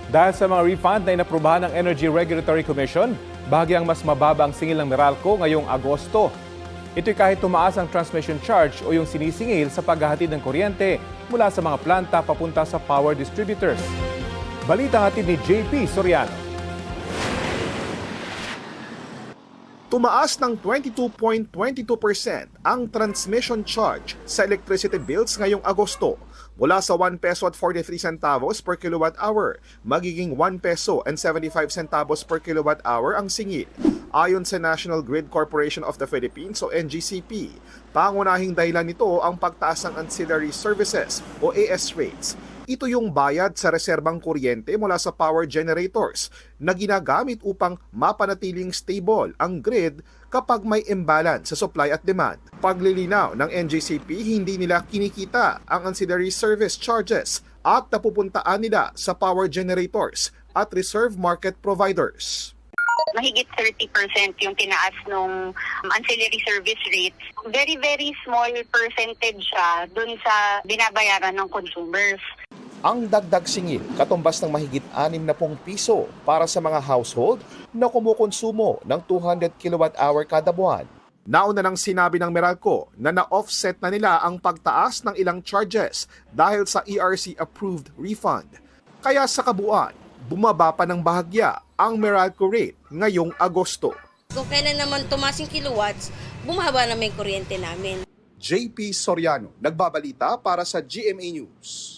Dahil sa mga refund na inaprubahan ng Energy Regulatory Commission, bahagyang mas mababa ang singil ng Meralco ngayong Agosto. Ito'y kahit tumaas ang transmission charge o yung sinisingil sa paghahatid ng kuryente mula sa mga planta papunta sa power distributors. Balita hatid ni JP Soriano. Tumaas ng 22.22% ang transmission charge sa electricity bills ngayong Agosto mula sa 1 peso at 43 centavos per kilowatt hour magiging 1 peso and 75 centavos per kilowatt hour ang singil. Ayon sa National Grid Corporation of the Philippines o NGCP, pangunahing dahilan nito ang pagtaas ng ancillary services o AS rates. Ito yung bayad sa reserbang kuryente mula sa power generators na ginagamit upang mapanatiling stable ang grid kapag may imbalance sa supply at demand. Paglilinaw ng NGCP, hindi nila kinikita ang ancillary service charges at napupuntaan nila sa power generators at reserve market providers. Mahigit 30% yung tinaas nung ancillary service rates. Very, very small percentage siya dun sa binabayaran ng consumers. Ang dagdag singil katumbas ng mahigit 60 piso para sa mga household na kumukonsumo ng 200 kWh kada buwan. Nauna nang sinabi ng Meralco na na-offset na nila ang pagtaas ng ilang charges dahil sa ERC-approved refund. Kaya sa kabuuan, bumaba pa ng bahagya ang Meralco rate ngayong Agosto. Kung kailan naman tumaas yung kilowatts, bumaba naman yung kuryente namin. JP Soriano, nagbabalita para sa GMA News.